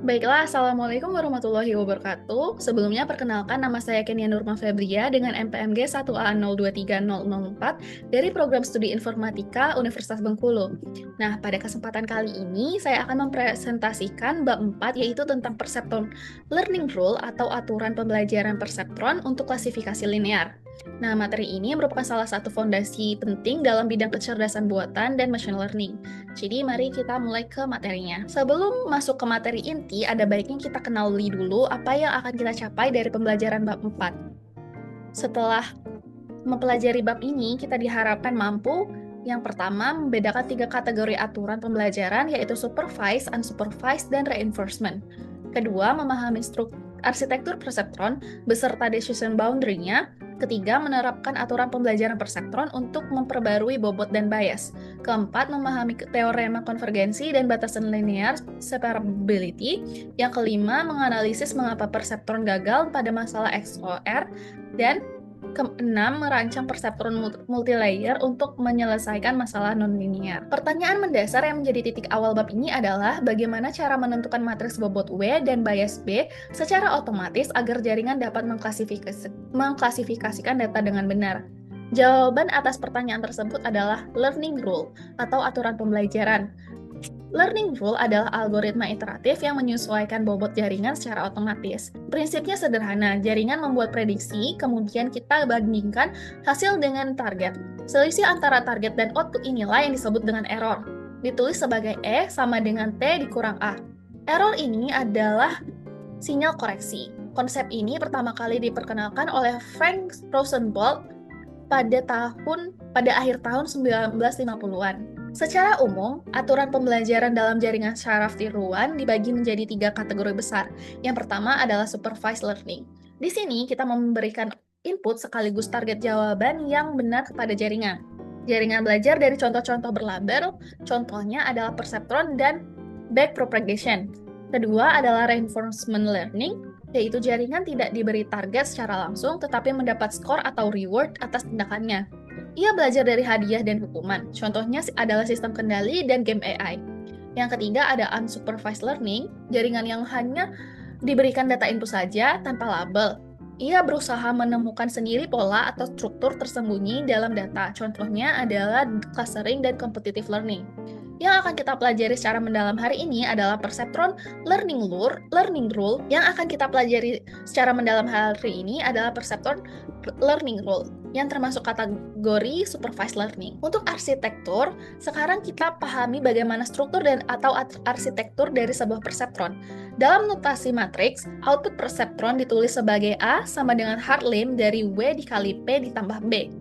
Baiklah, Assalamualaikum warahmatullahi wabarakatuh. Sebelumnya, perkenalkan nama saya Kenia Nurma Febria dengan NPMG 1A023004 dari Program Studi Informatika Universitas Bengkulu. Nah, pada kesempatan kali ini, saya akan mempresentasikan bab 4, yaitu tentang Perceptron Learning Rule atau aturan pembelajaran perseptron untuk klasifikasi linear. Nah, materi ini merupakan salah satu fondasi penting dalam bidang kecerdasan buatan dan machine learning. Jadi mari kita mulai ke materinya. Sebelum masuk ke materi inti, ada baiknya kita kenali dulu apa yang akan kita capai dari pembelajaran bab 4. Setelah mempelajari bab ini, kita diharapkan mampu yang pertama, membedakan 3 kategori aturan pembelajaran, yaitu supervised, unsupervised, dan reinforcement. Kedua, memahami arsitektur perseptron beserta decision boundary-nya. Ketiga, menerapkan aturan pembelajaran perseptron untuk memperbarui bobot dan bias. Keempat, memahami teorema konvergensi dan batasan linear separability. Yang kelima, menganalisis mengapa perseptron gagal pada masalah XOR. Dan keenam, merancang perseptron multilayer untuk menyelesaikan masalah nonlinear. Pertanyaan mendasar yang menjadi titik awal bab ini adalah bagaimana cara menentukan matriks bobot W dan bias B secara otomatis agar jaringan dapat mengklasifikasikan data dengan benar. Jawaban atas pertanyaan tersebut adalah learning rule atau aturan pembelajaran. Learning rule adalah algoritma iteratif yang menyesuaikan bobot jaringan secara otomatis. Prinsipnya sederhana, jaringan membuat prediksi, kemudian kita bandingkan hasil dengan target. Selisih antara target dan output inilah yang disebut dengan error. Ditulis sebagai E sama dengan T dikurang A. Error ini adalah sinyal koreksi. Konsep ini pertama kali diperkenalkan oleh Frank Rosenblatt pada akhir tahun 1950-an. Secara umum, aturan pembelajaran dalam jaringan syaraf tiruan dibagi menjadi 3 kategori besar. Yang pertama adalah supervised learning. Di sini kita memberikan input sekaligus target jawaban yang benar kepada jaringan. Jaringan belajar dari contoh-contoh berlabel, contohnya adalah perceptron dan backpropagation. Kedua adalah reinforcement learning, yaitu jaringan tidak diberi target secara langsung tetapi mendapat skor atau reward atas tindakannya. Ia belajar dari hadiah dan hukuman. Contohnya adalah sistem kendali dan game AI. Yang ketiga ada unsupervised learning, jaringan yang hanya diberikan data input saja tanpa label. Ia berusaha menemukan sendiri pola atau struktur tersembunyi dalam data. Contohnya adalah clustering dan competitive learning. Yang akan kita pelajari secara mendalam hari ini adalah perceptron learning rule. Yang akan kita pelajari secara mendalam hari ini adalah perceptron learning rule yang termasuk kategori supervised learning. Untuk arsitektur, sekarang kita pahami bagaimana struktur dan atau arsitektur dari sebuah perceptron. Dalam notasi matriks, output perceptron ditulis sebagai A sama dengan hard limb dari W dikali P ditambah B.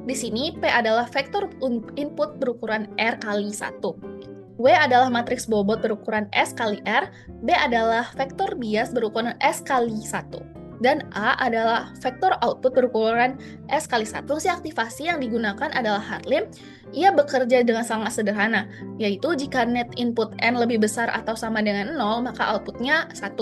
Di sini, P adalah vektor input berukuran R kali 1. W adalah matriks bobot berukuran S kali R, B adalah vektor bias berukuran S kali 1. Dan A adalah vektor output berukuran S kali 1. Fungsi aktivasi yang digunakan adalah hard limb. Ia bekerja dengan sangat sederhana, yaitu jika net input N lebih besar atau sama dengan 0, maka outputnya 1.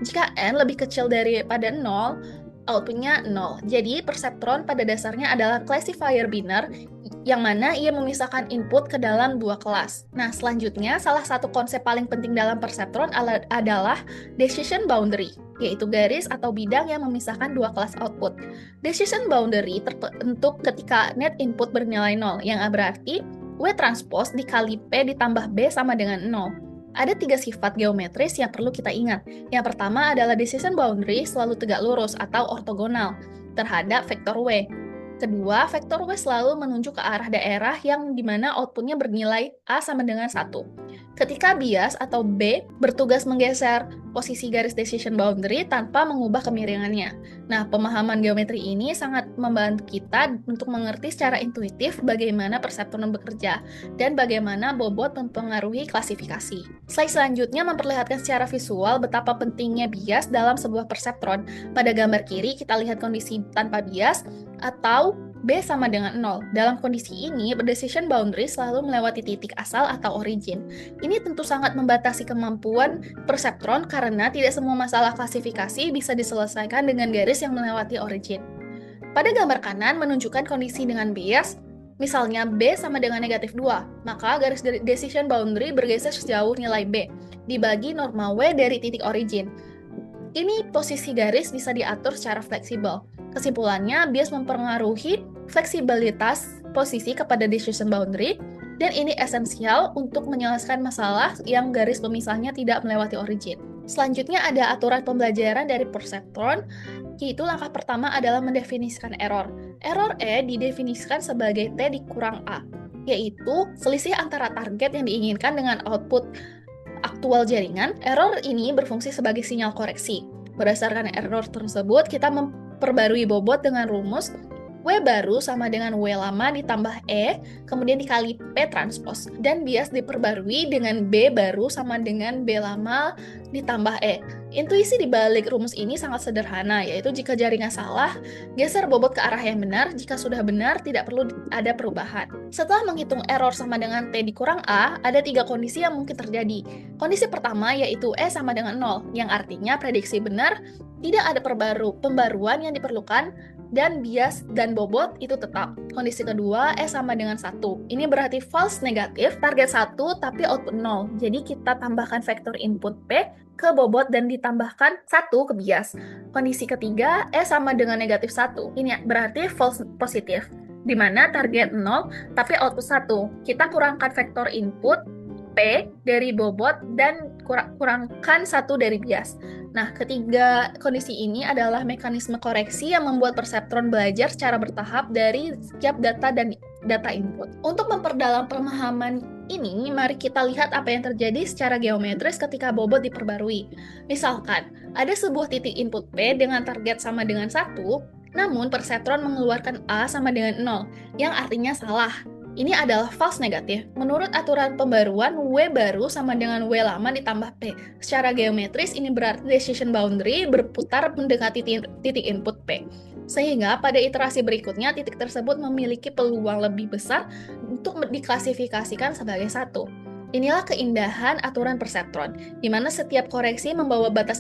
Jika N lebih kecil daripada 0, outputnya 0. Jadi, perceptron pada dasarnya adalah classifier binary yang mana ia memisahkan input ke dalam 2 kelas. Nah, selanjutnya, salah satu konsep paling penting dalam perceptron adalah decision boundary, yaitu garis atau bidang yang memisahkan 2 kelas output. Decision boundary terbentuk ketika net input bernilai 0, yang berarti W transpose dikali P ditambah B sama dengan 0. Ada 3 sifat geometris yang perlu kita ingat. Yang pertama adalah decision boundary selalu tegak lurus atau ortogonal terhadap vektor W. Kedua, vektor W selalu menunjuk ke arah daerah yang dimana outputnya bernilai A sama dengan 1. Ketika bias atau B bertugas menggeser posisi garis decision boundary tanpa mengubah kemiringannya. Nah, pemahaman geometri ini sangat membantu kita untuk mengerti secara intuitif bagaimana perseptron bekerja dan bagaimana bobot mempengaruhi klasifikasi. Slide selanjutnya memperlihatkan secara visual betapa pentingnya bias dalam sebuah perseptron. Pada gambar kiri kita lihat kondisi tanpa bias atau B sama dengan 0. Dalam kondisi ini, decision boundary selalu melewati titik asal atau origin. Ini tentu sangat membatasi kemampuan perseptron karena tidak semua masalah klasifikasi bisa diselesaikan dengan garis yang melewati origin. Pada gambar kanan menunjukkan kondisi dengan bias, Misalnya B sama dengan negatif 2, maka garis decision boundary bergeser sejauh nilai B, dibagi norma W dari titik origin. Ini posisi garis bisa diatur secara fleksibel. Kesimpulannya, bias mempengaruhi fleksibilitas posisi kepada decision boundary, dan ini esensial untuk menyelesaikan masalah yang garis pemisahnya tidak melewati origin. Selanjutnya ada aturan pembelajaran dari perseptron, yaitu langkah pertama adalah mendefinisikan error. Error E didefinisikan sebagai T dikurang A, yaitu selisih antara target yang diinginkan dengan output aktual jaringan. Error ini berfungsi sebagai sinyal koreksi. Berdasarkan error tersebut, kita memperbarui bobot dengan rumus W baru sama dengan W lama ditambah E, kemudian dikali P transpose. Dan bias diperbarui dengan B baru sama dengan B lama ditambah E. Intuisi di balik rumus ini sangat sederhana, yaitu jika jaringan salah, geser bobot ke arah yang benar, jika sudah benar, tidak perlu ada perubahan. Setelah menghitung error sama dengan T dikurang A, ada 3 kondisi yang mungkin terjadi. Kondisi pertama yaitu E sama dengan 0, yang artinya prediksi benar, tidak ada pembaruan yang diperlukan, dan bias dan bobot itu tetap. Kondisi kedua, E sama dengan 1. Ini berarti false negatif, target 1 tapi output 0. Jadi kita tambahkan vektor input P ke bobot dan ditambahkan 1 ke bias. Kondisi ketiga, E sama dengan negatif 1. Ini berarti false positif, di mana target 0 tapi output 1. Kita kurangkan vektor input P dari bobot dan kurangkan 1 dari bias. Nah, ketiga kondisi ini adalah mekanisme koreksi yang membuat perseptron belajar secara bertahap dari setiap data dan data input. Untuk memperdalam pemahaman ini, mari kita lihat apa yang terjadi secara geometris ketika bobot diperbarui. Misalkan, ada sebuah titik input P dengan target sama dengan 1, namun perseptron mengeluarkan A sama dengan 0, yang artinya salah. Ini adalah false negatif. Menurut aturan pembaruan, W baru sama dengan W lama ditambah P. Secara geometris, ini berarti decision boundary berputar mendekati titik input P. Sehingga pada iterasi berikutnya, titik tersebut memiliki peluang lebih besar untuk diklasifikasikan sebagai 1. Inilah keindahan aturan perseptron, di mana setiap koreksi membawa batas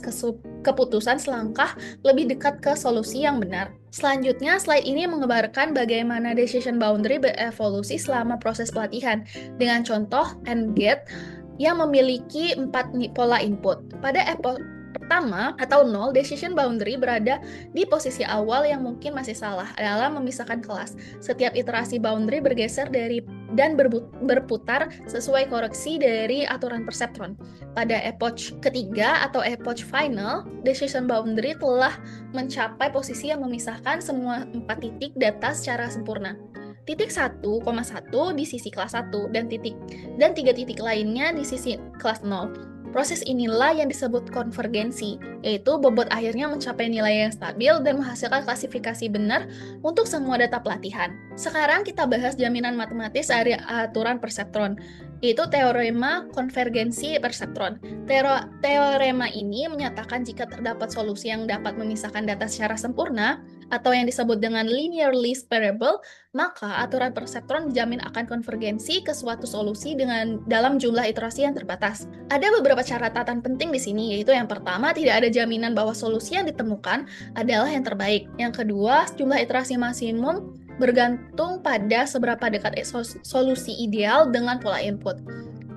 keputusan selangkah lebih dekat ke solusi yang benar. Selanjutnya, slide ini menggambarkan bagaimana decision boundary berevolusi selama proses pelatihan, dengan contoh AND gate yang memiliki 4 pola input. Pada epoch pertama atau 0, decision boundary berada di posisi awal yang mungkin masih salah dalam memisahkan kelas. Setiap iterasi boundary bergeser dan berputar sesuai koreksi dari aturan perseptron. Pada epoch ketiga atau epoch final, decision boundary telah mencapai posisi yang memisahkan semua 4 titik data secara sempurna. Titik 1,1 di sisi kelas 1 dan 3 titik lainnya di sisi kelas 0. Proses inilah yang disebut konvergensi, yaitu bobot akhirnya mencapai nilai yang stabil dan menghasilkan klasifikasi benar untuk semua data pelatihan. Sekarang kita bahas jaminan matematis dari aturan perseptron, yaitu teorema konvergensi perseptron. Teorema ini menyatakan jika terdapat solusi yang dapat memisahkan data secara sempurna, atau yang disebut dengan linearly separable, maka aturan perseptron dijamin akan konvergensi ke suatu solusi dalam jumlah iterasi yang terbatas. Ada beberapa catatan penting di sini, yaitu yang pertama, tidak ada jaminan bahwa solusi yang ditemukan adalah yang terbaik. Yang kedua, jumlah iterasi maksimum bergantung pada seberapa dekat solusi ideal dengan pola input.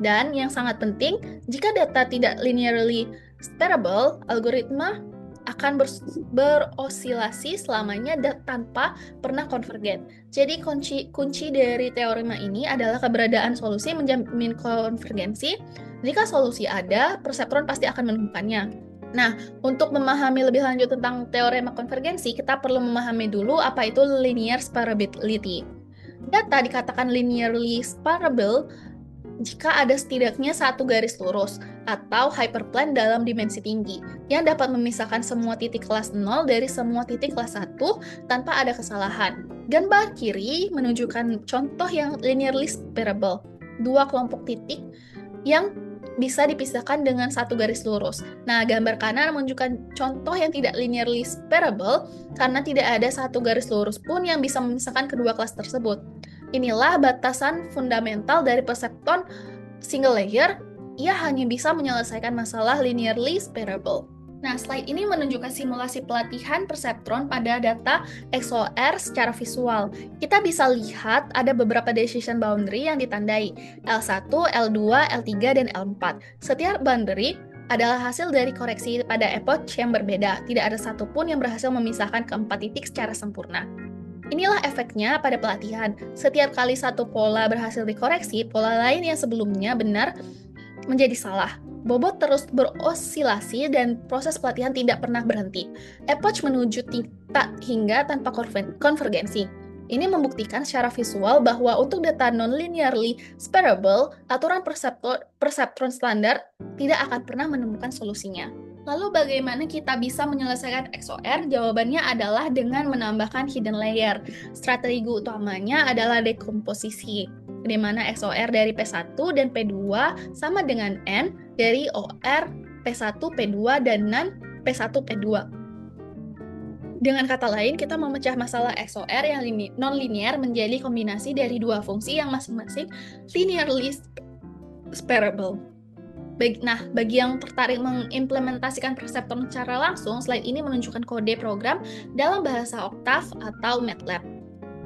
Dan yang sangat penting, jika data tidak linearly separable, algoritma akan berosilasi selamanya tanpa pernah konvergen. Jadi kunci dari teorema ini adalah keberadaan solusi menjamin konvergensi. Jika solusi ada, perseptron pasti akan menemukannya. Nah, untuk memahami lebih lanjut tentang teorema konvergensi, kita perlu memahami dulu apa itu linear separability. Data dikatakan linearly separable jika ada setidaknya satu garis lurus atau hyperplane dalam dimensi tinggi yang dapat memisahkan semua titik kelas 0 dari semua titik kelas 1 tanpa ada kesalahan. Gambar kiri menunjukkan contoh yang linearly separable, dua kelompok titik yang bisa dipisahkan dengan satu garis lurus. Nah, gambar kanan menunjukkan contoh yang tidak linearly separable karena tidak ada satu garis lurus pun yang bisa memisahkan kedua kelas tersebut. Inilah batasan fundamental dari perseptron single layer, ia hanya bisa menyelesaikan masalah linearly separable. Nah, slide ini menunjukkan simulasi pelatihan perseptron pada data XOR secara visual. Kita bisa lihat ada beberapa decision boundary yang ditandai, L1, L2, L3, dan L4. Setiap boundary adalah hasil dari koreksi pada epoch yang berbeda. Tidak ada satupun yang berhasil memisahkan keempat titik secara sempurna. Inilah efeknya pada pelatihan. Setiap kali satu pola berhasil dikoreksi, pola lain yang sebelumnya benar menjadi salah. Bobot terus berosilasi dan proses pelatihan tidak pernah berhenti. Epoch menuju titik hingga tanpa konvergensi. Ini membuktikan secara visual bahwa untuk data non-linearly separable, aturan perseptron standar tidak akan pernah menemukan solusinya. Lalu bagaimana kita bisa menyelesaikan XOR? Jawabannya adalah dengan menambahkan hidden layer. Strategi utamanya adalah dekomposisi, di mana XOR dari P1 dan P2 sama dengan N dari OR P1, P2, dan NaN P1, P2. Dengan kata lain, kita memecah masalah XOR yang non-linear menjadi kombinasi dari dua fungsi yang masing-masing linearly separable. Bagi yang tertarik mengimplementasikan perseptron secara langsung, slide ini menunjukkan kode program dalam bahasa Octave atau MATLAB.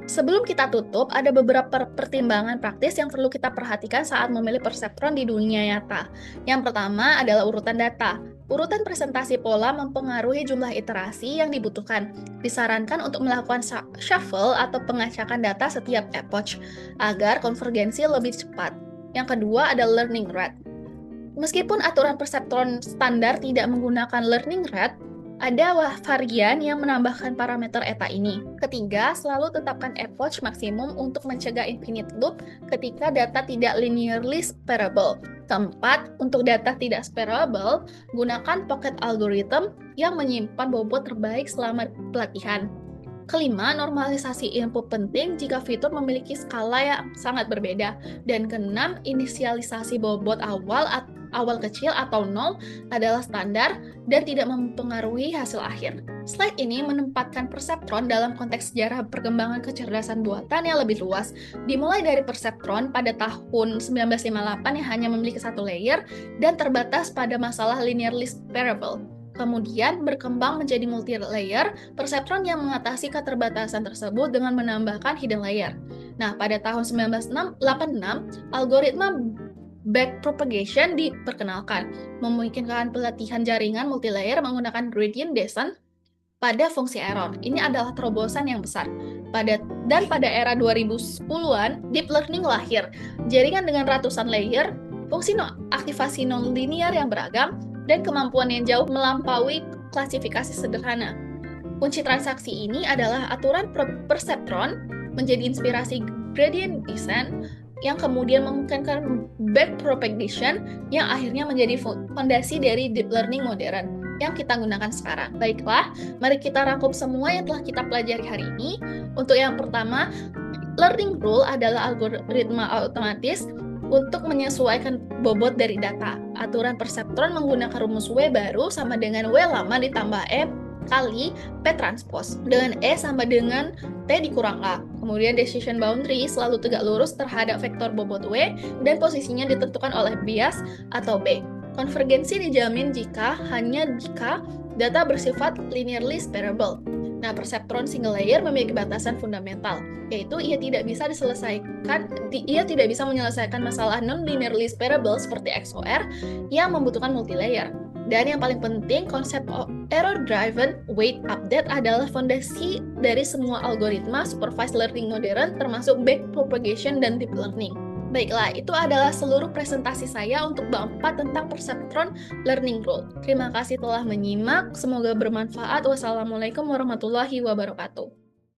Sebelum kita tutup, ada beberapa pertimbangan praktis yang perlu kita perhatikan saat memilih perseptron di dunia nyata. Yang pertama adalah urutan data. Urutan presentasi pola mempengaruhi jumlah iterasi yang dibutuhkan. Disarankan untuk melakukan shuffle atau pengacakan data setiap epoch, agar konvergensi lebih cepat. Yang kedua adalah learning rate. Meskipun aturan perseptron standar tidak menggunakan learning rate, ada varian yang menambahkan parameter eta ini. Ketiga, selalu tetapkan epoch maksimum untuk mencegah infinite loop ketika data tidak linearly separable. Keempat, untuk data tidak separable, gunakan pocket algorithm yang menyimpan bobot terbaik selama pelatihan. Kelima, normalisasi input penting jika fitur memiliki skala yang sangat berbeda. Dan keenam, inisialisasi bobot awal kecil atau 0 adalah standar dan tidak mempengaruhi hasil akhir. Slide ini menempatkan perseptron dalam konteks sejarah perkembangan kecerdasan buatan yang lebih luas. Dimulai dari perseptron pada tahun 1958 yang hanya memiliki satu layer dan terbatas pada masalah linearly separable. Kemudian berkembang menjadi multi-layer perseptron yang mengatasi keterbatasan tersebut dengan menambahkan hidden layer. Nah, pada tahun 1986, algoritma backpropagation diperkenalkan, memungkinkan pelatihan jaringan multilayer menggunakan gradient descent pada fungsi error. Ini adalah terobosan yang besar. Pada era 2010-an, deep learning lahir. Jaringan dengan ratusan layer, fungsi aktivasi non-linear yang beragam, dan kemampuan yang jauh melampaui klasifikasi sederhana. Kunci transaksi ini adalah aturan perseptron menjadi inspirasi gradient descent yang kemudian memungkinkan backpropagation yang akhirnya menjadi fondasi dari deep learning modern yang kita gunakan sekarang. Baiklah, mari kita rangkum semua yang telah kita pelajari hari ini. Untuk yang pertama, learning rule adalah algoritma otomatis untuk menyesuaikan bobot dari data. Aturan perseptron menggunakan rumus W baru sama dengan W lama ditambah E kali P transpose, dengan E sama dengan T dikurang A. Kemudian decision boundary selalu tegak lurus terhadap vektor bobot W dan posisinya ditentukan oleh bias atau B. Konvergensi dijamin hanya jika data bersifat linearly separable. Nah, perseptron single layer memiliki batasan fundamental, yaitu ia tidak bisa menyelesaikan masalah non-linearly separable seperti XOR yang membutuhkan multilayer. Dan yang paling penting, konsep error-driven weight update adalah fondasi dari semua algoritma supervised learning modern, termasuk backpropagation dan deep learning. Baiklah, itu adalah seluruh presentasi saya untuk bab 4 tentang perseptron learning rule. Terima kasih telah menyimak, semoga bermanfaat. Wassalamualaikum warahmatullahi wabarakatuh.